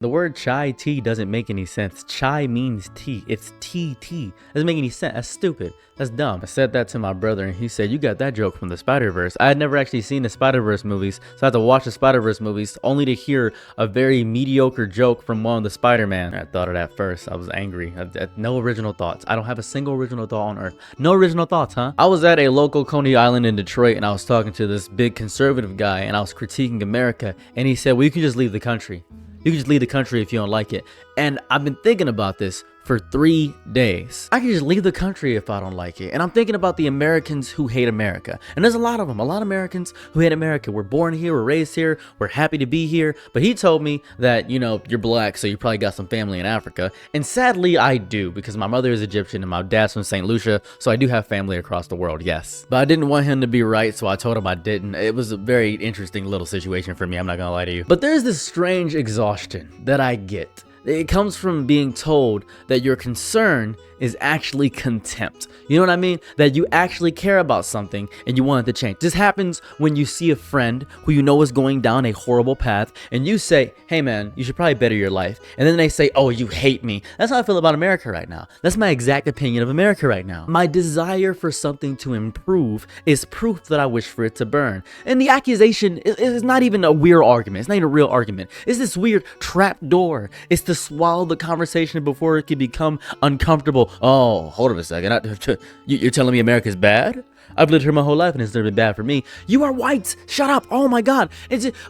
The word chai tea doesn't make any sense. Chai means tea. It's tea. Doesn't make any sense. That's stupid. That's dumb. I said that to my brother and he said, you got that joke from the Spider-Verse. I had never actually seen the Spider-Verse movies, so I had to watch the Spider-Verse movies only to hear a very mediocre joke from one of the Spider-Man. I thought of that first. I was angry. No original thoughts. I don't have a single original thought on earth. No original thoughts, huh? I was at a local Coney Island in Detroit and I was talking to this big conservative guy and I was critiquing America and he said, well, you can just leave the country. You can just leave the country if you don't like it. And I've been thinking about this for 3 days. I can just leave the country if I don't like it. And I'm thinking about the Americans who hate America. And there's a lot of them, a lot of Americans who hate America. We're born here, we're raised here, we're happy to be here. But he told me that, you're black, so you probably got some family in Africa. And sadly, I do, because my mother is Egyptian and my dad's from St. Lucia, so I do have family across the world, yes. But I didn't want him to be right, so I told him I didn't. It was a very interesting little situation for me, I'm not gonna lie to you. But there's this strange exhaustion that I get. It comes from being told that your concern is actually contempt. You know what I mean? That you actually care about something and you want it to change. This happens when you see a friend who you know is going down a horrible path and you say, hey man, you should probably better your life. And then they say, oh, you hate me. That's how I feel about America right now. That's my exact opinion of America right now. My desire for something to improve is proof that I wish for it to burn. And the accusation is not even a weird argument. It's not even a real argument. It's this weird trap door. It's to swallow the conversation before it can become uncomfortable. Oh, hold on a second. You're telling me America's bad? I've lived here my whole life and it's never been bad for me. You are white. Shut up. Oh my God.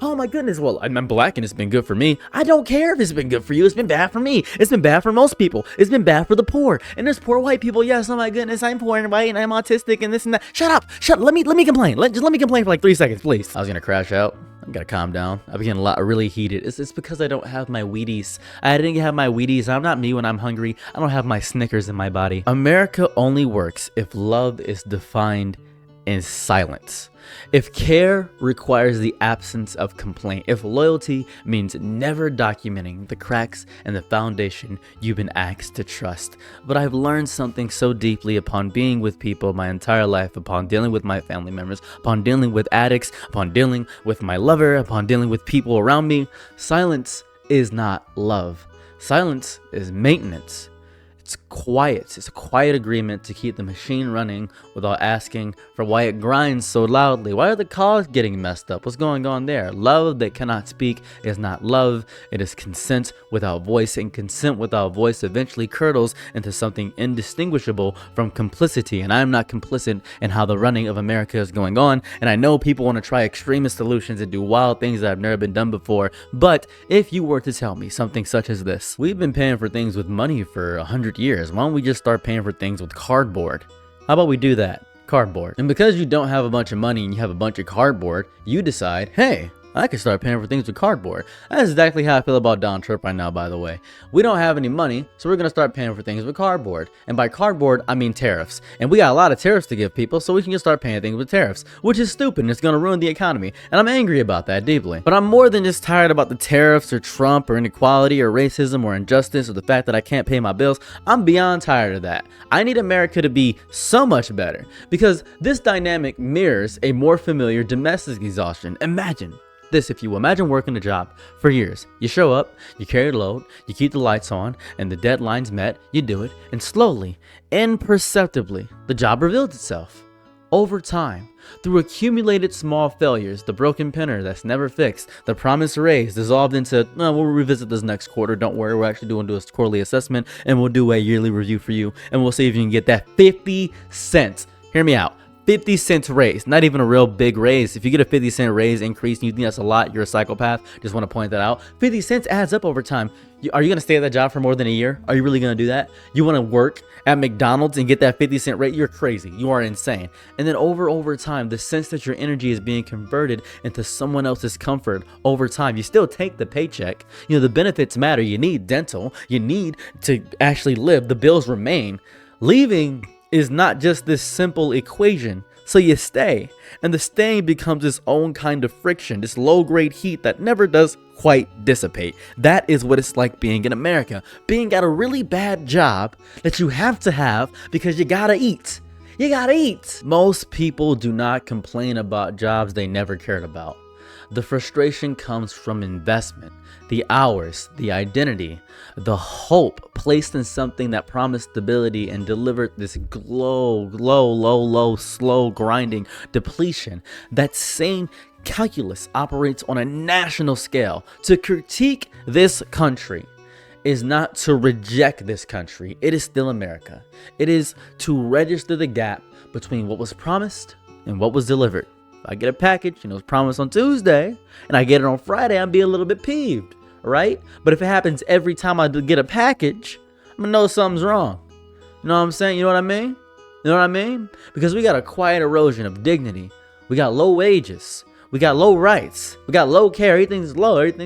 Oh my goodness. Well, I'm black and it's been good for me. I don't care if it's been good for you. It's been bad for me. It's been bad for most people. It's been bad for the poor. And there's poor white people. Yes. Oh my goodness. I'm poor and white and I'm autistic and this and that. Shut up. Let me complain. Just let me complain for like 3 seconds, please. I was gonna crash out. I gotta calm down. I became really heated. It's because I don't have my Wheaties. I didn't have my Wheaties. I'm not me when I'm hungry. I don't have my Snickers in my body. America only works if love is defined in silence. If care requires the absence of complaint, if loyalty means never documenting the cracks and the foundation you've been asked to trust. But I've learned something so deeply upon being with people my entire life, upon dealing with my family members, upon dealing with addicts, upon dealing with my lover, upon dealing with people around me. Silence is not love. Silence is maintenance. It's quiet. It's a quiet agreement to keep the machine running without asking for why it grinds so loudly. Why are the cogs getting messed up? What's going on there? Love that cannot speak is not love. It is consent without voice, and consent without voice eventually curdles into something indistinguishable from complicity. And I'm not complicit in how the running of America is going on. And I know people want to try extremist solutions and do wild things that have never been done before. But if you were to tell me something such as this, we've been paying for things with money for 100 years. Why don't we just start paying for things with cardboard? How about we do that? Cardboard. And because you don't have a bunch of money and you have a bunch of cardboard, you decide, hey, I could start paying for things with cardboard. That's exactly how I feel about Donald Trump right now, by the way. We don't have any money, so we're going to start paying for things with cardboard. And by cardboard, I mean tariffs. And we got a lot of tariffs to give people, so we can just start paying things with tariffs, which is stupid and it's going to ruin the economy. And I'm angry about that deeply. But I'm more than just tired about the tariffs or Trump or inequality or racism or injustice or the fact that I can't pay my bills. I'm beyond tired of that. I need America to be so much better because this dynamic mirrors a more familiar domestic exhaustion. Imagine this, if you will. Imagine working a job for years. You show up, you carry the load, you keep the lights on, and the deadline's met, you do it, and slowly, imperceptibly, the job reveals itself. Over time, through accumulated small failures, the broken printer that's never fixed, the promised raise dissolved into, no, we'll revisit this next quarter, don't worry, we're actually do a quarterly assessment, and we'll do a yearly review for you, and we'll see if you can get that 50 cents. Hear me out. 50 cents raise, not even a real big raise. If you get a 50-cent raise increase and you think that's a lot, you're a psychopath. Just want to point that out. 50 cents adds up over time. Are you going to stay at that job for more than a year? Are you really going to do that? You want to work at McDonald's and get that 50-cent rate? You're crazy. You are insane. And then over time, the sense that your energy is being converted into someone else's comfort over time. You still take the paycheck. The benefits matter. You need dental. You need to actually live. The bills remain. Leaving is not just this simple equation. So you stay, and the staying becomes its own kind of friction, this low-grade heat that never does quite dissipate. That is what it's like being in America, being at a really bad job that you have to have because you gotta eat. You gotta eat. Most people do not complain about jobs they never cared about. The frustration comes from investment, the hours, the identity, the hope placed in something that promised stability and delivered this slow grinding depletion. That same calculus operates on a national scale. To critique this country is not to reject this country. It is still America. It is to register the gap between what was promised and what was delivered. If I get a package, it was promised on Tuesday, and I get it on Friday, I'm being a little bit peeved, right? But if it happens every time I get a package, I'm gonna know something's wrong. You know what I'm saying? You know what I mean? You know what I mean? Because we got a quiet erosion of dignity. We got low wages. We got low rights. We got low care. Everything's low. And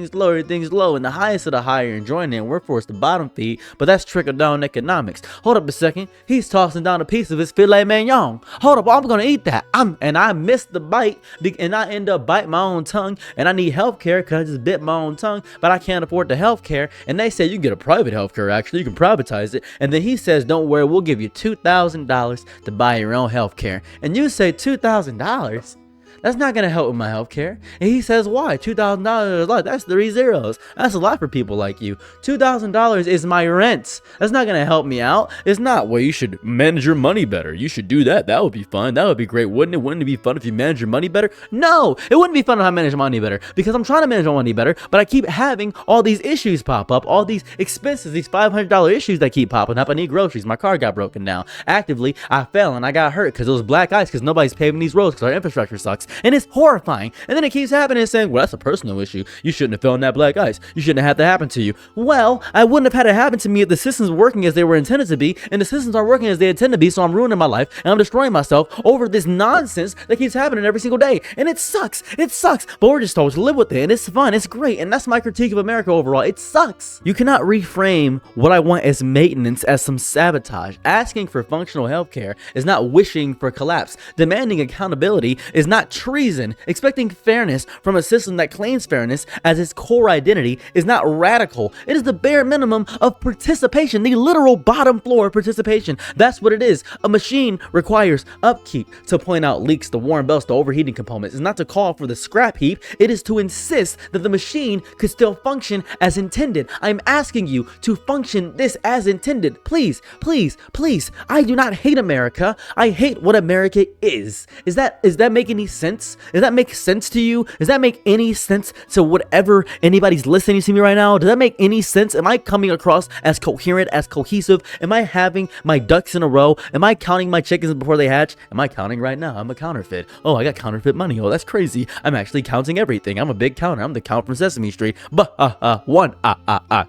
the highest of the high are enjoying it. And we're forced to bottom feed. But that's trickle down economics. Hold up a second. He's tossing down a piece of his filet mignon. Hold up. I'm going to eat that. And I missed the bite. And I end up biting my own tongue. And I need health care because I just bit my own tongue. But I can't afford the health care. And they say you can get a private health care, actually. You can privatize it. And then he says, don't worry. We'll give you $2,000 to buy your own health care. And you say $2,000? That's not going to help with my health care. And he says, why? $2,000 is a lot. That's 3 zeros. That's a lot for people like you. $2,000 is my rent. That's not going to help me out. It's not, well, you should manage your money better. You should do that. That would be fun. That would be great. Wouldn't it? Wouldn't it be fun if you manage your money better? No, it wouldn't be fun if I manage my money better, because I'm trying to manage my money better, but I keep having all these issues pop up, all these expenses, these $500 issues that keep popping up. I need groceries. My car got broken down. Actively, I fell and I got hurt because it was black ice because nobody's paving these roads because our infrastructure sucks. And it's horrifying. And then it keeps happening and saying, well, that's a personal issue. You shouldn't have fell in that black ice. You shouldn't have had that happen to you. Well, I wouldn't have had it happen to me if the systems were working as they were intended to be, and the systems are working as they intend to be, so I'm ruining my life and I'm destroying myself over this nonsense that keeps happening every single day. And it sucks. It sucks. But we're just told to live with it, and it's fun. It's great. And that's my critique of America overall. It sucks. You cannot reframe what I want as maintenance as some sabotage. Asking for functional healthcare is not wishing for collapse. Demanding accountability is not treason. Expecting fairness from a system that claims fairness as its core identity is not radical. It is the bare minimum of participation, the literal bottom floor of participation. That's what it is. A machine requires upkeep. To point out leaks, the worn belts, the overheating components is not to call for the scrap heap. It is to insist that the machine could still function as intended. I'm asking you to function this as intended. Please, please, please. I do not hate America. I hate what America is. Is that make any sense? Does that make sense to you? Does that make any sense to whatever anybody's listening to me right now? Does that make any sense? Am I coming across as coherent, as cohesive? Am I having my ducks in a row? Am I counting my chickens before they hatch? Am I counting right now? I'm a counterfeit. Oh, I got counterfeit money. Oh, that's crazy. I'm actually counting everything. I'm a big counter. I'm the count from Sesame Street. One,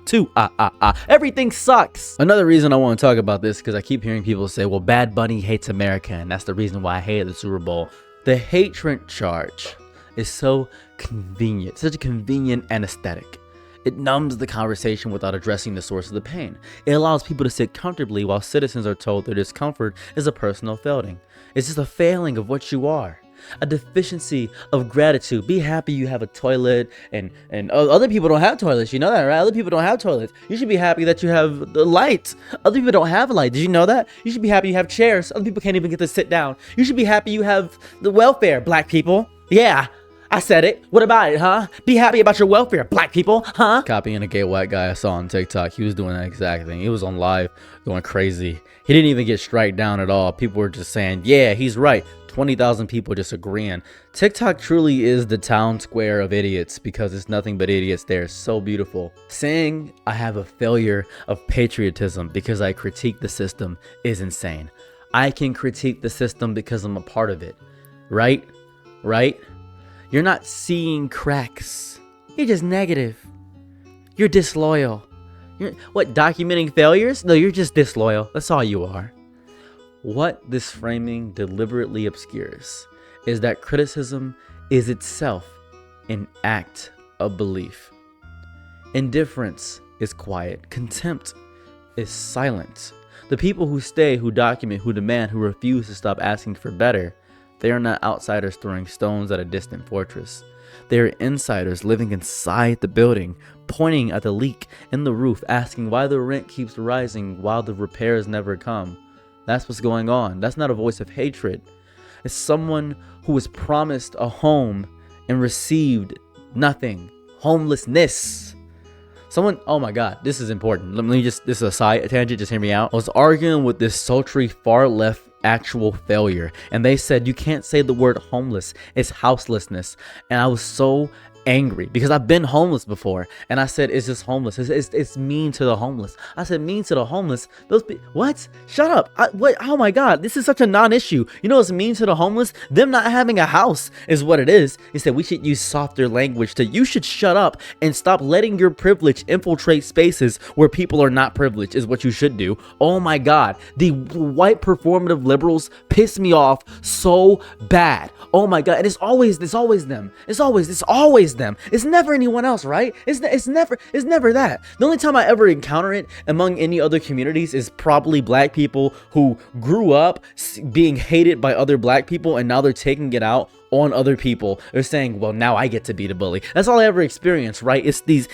two, everything sucks. Another reason I want to talk about this, because I keep hearing people say, well, Bad Bunny hates America, and that's the reason why I hated the Super Bowl. The hatred charge is so convenient, such a convenient anesthetic. It numbs the conversation without addressing the source of the pain. It allows people to sit comfortably while citizens are told their discomfort is a personal failing. It's just a failing of what you are. A deficiency of gratitude. Be happy you have a toilet, and other people don't have toilets. You know that, right? Other people don't have toilets. You should be happy that you have the light. Other people don't have a light. Did you know that? You should be happy you have chairs. Other people can't even get to sit down. You should be happy you have the welfare, black people. Yeah, I said it. What about it, huh? Be happy about your welfare, black people, huh? Copying a gay white guy I saw on TikTok. He was doing that exact thing. He was on live going crazy. He didn't even get striked down at all. People were just saying, yeah, he's right. 20,000 people just agreeing. TikTok truly is the town square of idiots, because it's nothing but idiots there. It's so beautiful. Saying I have a failure of patriotism because I critique the system is insane. I can critique the system because I'm a part of it. Right? You're not seeing cracks. You're just negative. You're disloyal. You're documenting failures? No, you're just disloyal. That's all you are. What this framing deliberately obscures is that criticism is itself an act of belief. Indifference is quiet. Contempt is silent. The people who stay, who document, who demand, who refuse to stop asking for better, they are not outsiders throwing stones at a distant fortress. They are insiders living inside the building, pointing at the leak in the roof, asking why the rent keeps rising while the repairs never come. That's what's going on. That's not a voice of hatred. It's someone who was promised a home and received nothing. Homelessness. Someone, oh my God, this is important. Let me just, this is a side tangent, just hear me out. I was arguing with this sultry far left actual failure, and they said you can't say the word homeless, it's houselessness. And I was so angry because I've been homeless before, and I said it's just homeless, it's mean to the homeless. I said mean to the homeless, what? Shut up. What? Oh my God, this is such a non-issue. You know what's mean to the homeless? Them not having a house is what it is. He said we should use softer language to, you should shut up and stop letting your privilege infiltrate spaces where people are not privileged is what you should do. Oh my God, the white performative liberals piss me off so bad. Oh my God, and it's always them. It's always them. It's never anyone else, right? It's never that. The only time I ever encounter it among any other communities is probably black people who grew up being hated by other black people, and now they're taking it out on other people. They're saying, well, now I get to be the bully. That's all I ever experienced, right? It's these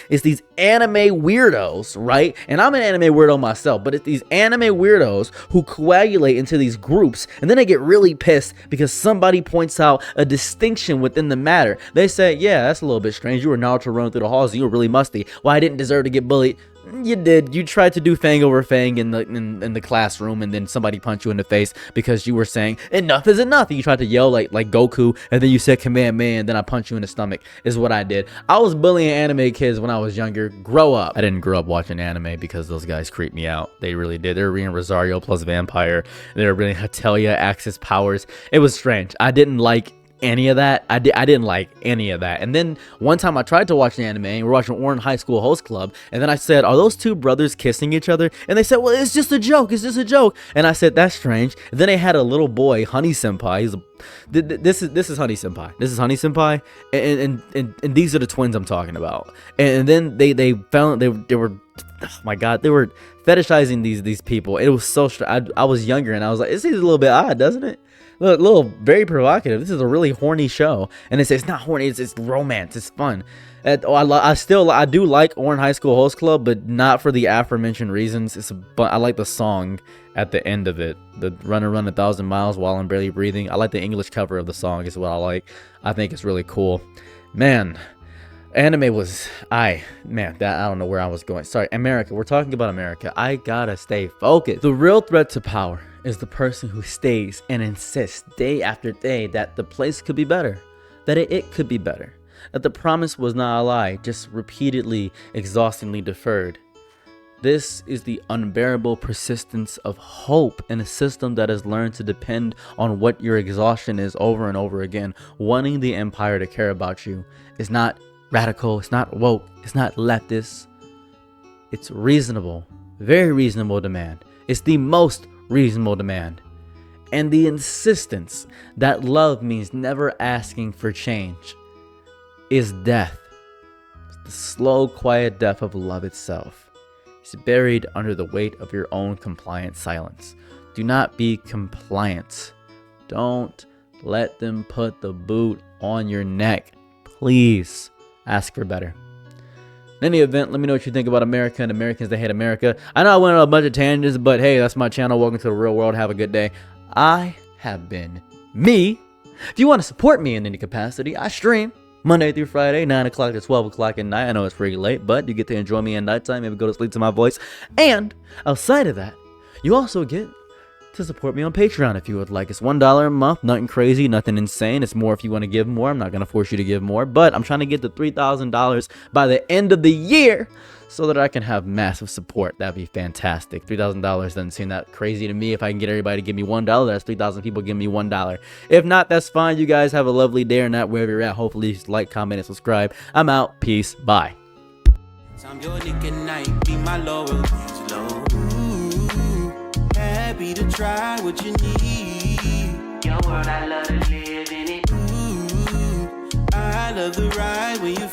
anime weirdos, right? And I'm an anime weirdo myself, but it's these anime weirdos who coagulate into these groups, and then they get really pissed because somebody points out a distinction within the matter. They say, yeah, that's a little bit strange. You were Naruto running through the halls and you were really musty. Well, I didn't deserve to get bullied. You did. You tried to do fang over fang in the classroom, and then somebody punched you in the face because you were saying enough is enough. And you tried to yell like Goku, and then you said command man, and then I punched you in the stomach is what I did. I was bullying anime kids when I was younger. Grow up. I didn't grow up watching anime because those guys creeped me out. They really did. They were reading Rosario plus Vampire. They were reading Hatelia Axis Powers. It was strange. I didn't like any of that. I didn't like any of that. And then one time I tried to watch an anime, and we're watching Orange High School Host Club, and then I said, are those two brothers kissing each other? And they said, well, it's just a joke, it's just a joke. And I said, that's strange. And then they had a little boy, Honey Senpai. This is Honey Senpai. This is Honey Senpai, and these are the twins I'm talking about. And then they found they were, oh my God, they were fetishizing these people. It was so I was younger, and I was like, this is a little bit odd, doesn't it? Look, a little very provocative. This is a really horny show, and it's not horny. It's romance. It's fun. I do like Orange High School Host Club, but not for the aforementioned reasons. But I like the song at the end of it, the run 1,000 miles while I'm barely breathing. I like the English cover of the song is what I like. I think it's really cool, man. Anime was I don't know where I was going. Sorry, America. We're talking about America. I gotta stay focused. The real threat to power is the person who stays and insists day after day that the place could be better, that it could be better, that the promise was not a lie, just repeatedly, exhaustingly deferred. This is the unbearable persistence of hope in a system that has learned to depend on what your exhaustion is over and over again. Wanting the empire to care about you is not radical, it's not woke, it's not leftist. It's reasonable, very reasonable demand. It's the most reasonable demand. And the insistence that love means never asking for change is death. It's the slow, quiet death of love itself. It's buried under the weight of your own compliant silence. Do not be compliant. Don't let them put the boot on your neck. Please ask for better. In any event, let me know what you think about America and Americans that hate America. I know I went on a bunch of tangents, but hey, that's my channel. Welcome to the real world. Have a good day. I have been me. If you want to support me in any capacity, I stream Monday through Friday, 9 o'clock to 12 o'clock at night. I know it's pretty late, but you get to enjoy me at nighttime. Maybe go to sleep to my voice. And outside of that, you also get to support me on Patreon if you would like. It's $1 a month, nothing crazy, nothing insane. It's more if you want to give more. I'm not going to force you to give more, but I'm trying to get to $3,000 by the end of the year so that I can have massive support. That'd be fantastic. $3,000 doesn't seem that crazy to me. If I can get everybody to give me $1, that's 3,000 people give me $1. If not, that's fine. You guys have a lovely day or night wherever you're at. Hopefully, like, comment, and subscribe. I'm out. Peace. Bye. I'm your Nick and night, be my Laurel. Happy to try what you need. Your world, I love to live in it. Ooh, I love the ride when you